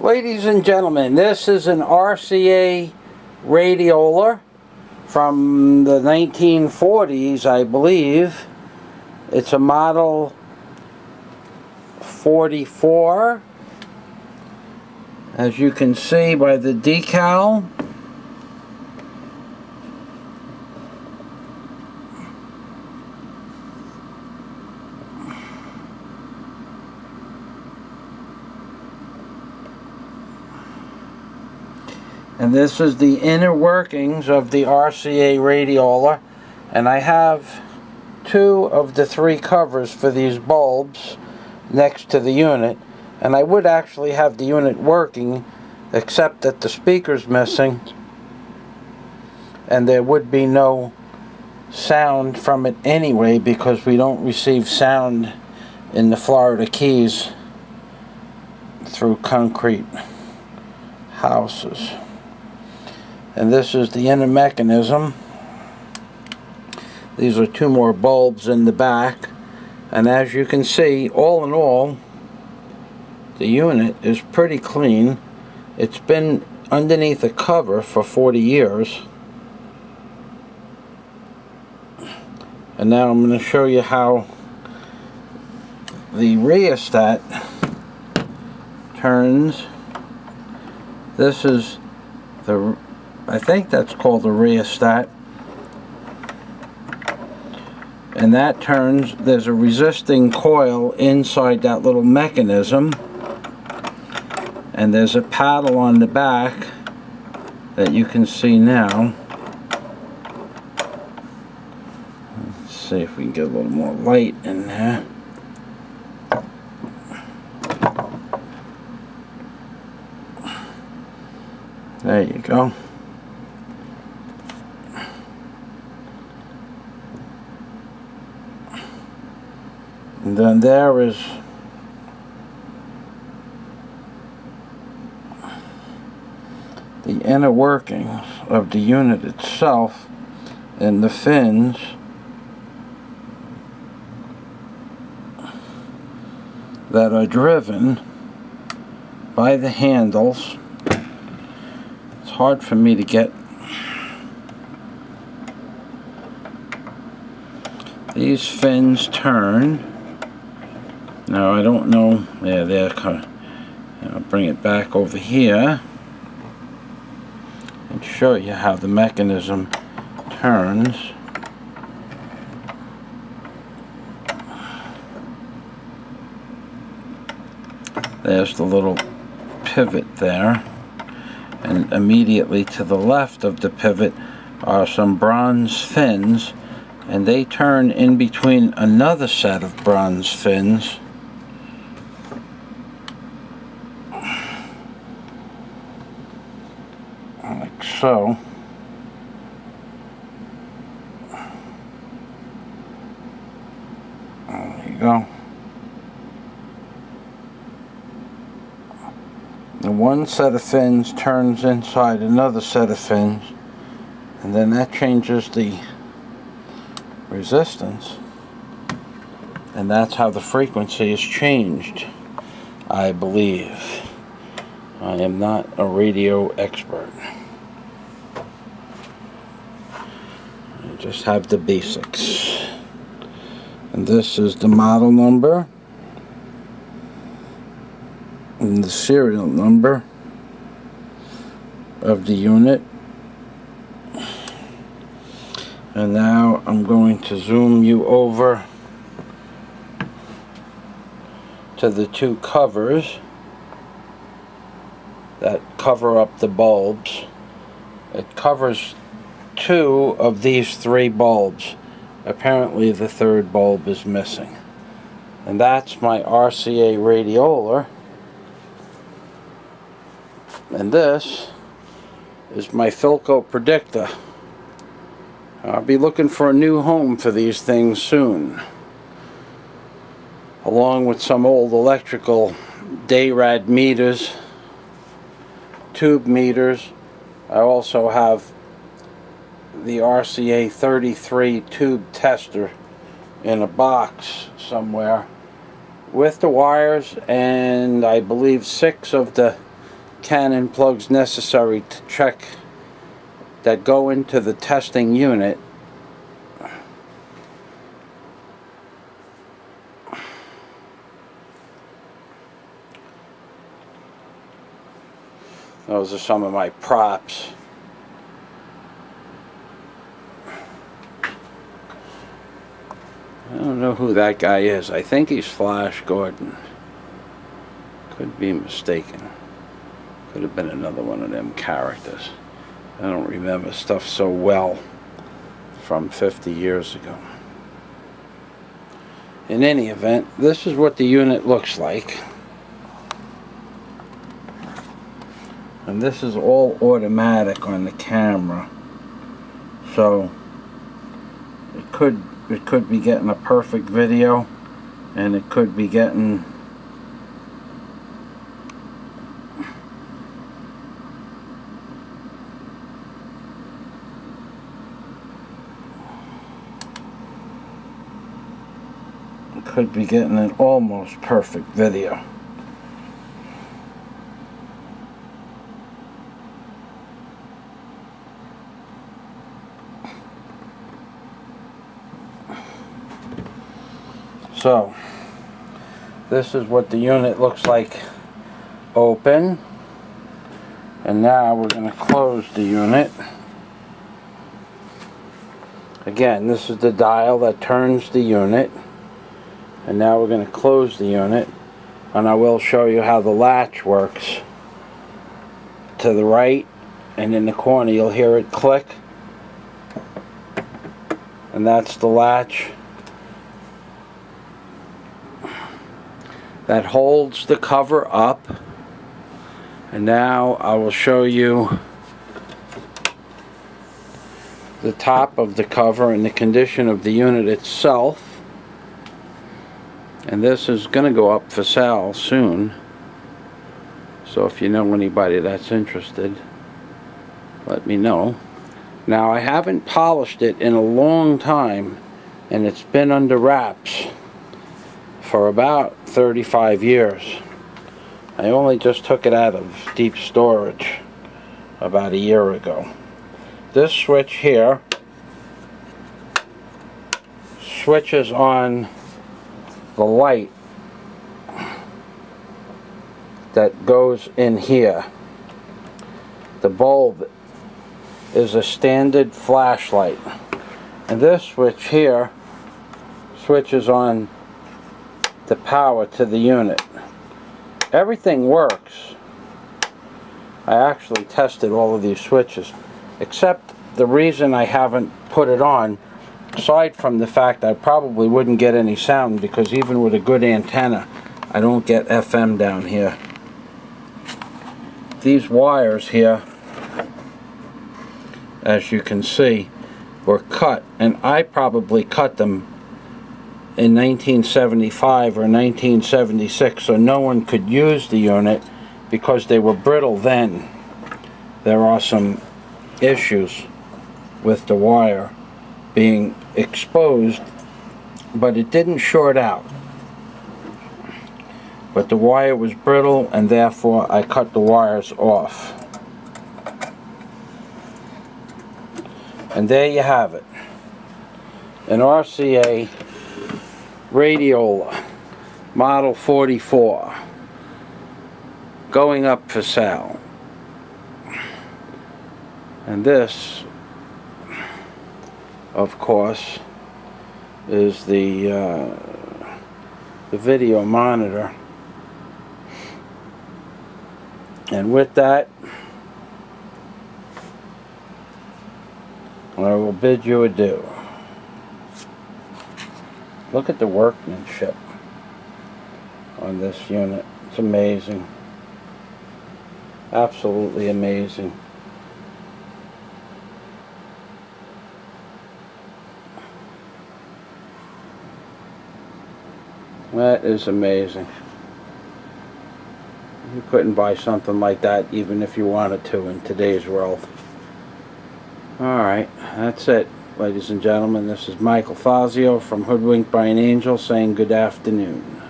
Ladies and gentlemen, this is an Rca Radiola from the 1940s, I believe. It's a model 44, as you can see by the decal. And this is the inner workings of the Rca Radiola, and I have 2 of the 3 covers for these bulbs next to the unit, and I would actually have the unit working except that the speaker's missing and there would be no sound from it anyway because we don't receive sound in the Florida Keys through concrete houses. And this is the inner mechanism. These are 2 more bulbs in the back, and as you can see, all in all, the unit is pretty clean. It's been underneath a cover for 40 years. And now I'm going to show you how the rheostat turns. This is the, I think that's called the rheostat, and that turns. There's a resisting coil inside that little mechanism, and there's a paddle on the back that you can see now. Let's see if we can get a little more light in there. There you go. And then there is the inner workings of the unit itself and the fins that are driven by the handles. It's hard for me to get these fins turn. Now I don't know, yeah, they're I'll bring it back over here and show you how the mechanism turns. There's the little pivot there, and immediately to the left of the pivot are some bronze fins, and they turn in between another set of bronze fins. Like so. There you go. And one set of fins turns inside another set of fins, and then that changes the resistance, and that's how the frequency is changed, I believe. I am not a radio expert. I just have the basics. And this is the model number and the serial number of the unit. And now I'm going to zoom you over to the 2 covers that cover up the bulbs. It covers 2 of these 3 bulbs. Apparently the 3rd bulb is missing. And that's my Rca Radiola. And this is my Philco predictor. I'll be looking for a new home for these things soon, along with some old electrical Rad meters, tube meters. I also have the Rca 33 tube tester in a box somewhere with the wires, and I believe 6 of the Canon plugs necessary to check that go into the testing unit. Those are some of my props. I don't know who that guy is. I think he's Flash Gordon. Could be mistaken. Could have been another one of them characters. I don't remember stuff so well from 50 years ago. In any event, this is what the unit looks like. And this is all automatic on the camera. So it could be getting a perfect video, and it could be getting an almost perfect video. So this is what the unit looks like open, and now we're going to close the unit. Again, this is the dial that turns the unit, and now we're going to close the unit, and I will show you how the latch works. To the right and in the corner you'll hear it click, and that's the latch that holds the cover up. And now I will show you the top of the cover and the condition of the unit itself. And this is going to go up for sale soon, so if you know anybody that's interested, let me know. Now, I haven't polished it in a long time, and it's been under wraps for about 35 years. I only just took it out of deep storage about a year ago. This switch here switches on the light that goes in here. The bulb is a standard flashlight, and this switch here switches on the power to the unit. Everything works. I actually tested all of these switches, except the reason I haven't put it on, aside from the fact I probably wouldn't get any sound, because even with a good antenna I don't get FM down here. These wires here, as you can see, were cut, and I probably cut them in 1975 or 1976, so no one could use the unit because they were brittle then. There are some issues with the wire being exposed, but it didn't short out. But the wire was brittle, and therefore I cut the wires off. And there you have it, an RCA Radiola model 44 going up for sale. And this, of course, is the video monitor. And with that, I will bid you adieu. Look at the workmanship on this unit. It's amazing. Absolutely amazing. That is amazing. You couldn't buy something like that even if you wanted to in today's world. Alright, that's it, ladies and gentlemen. This is Michael Fazio from Hoodwinked by an Angel saying good afternoon.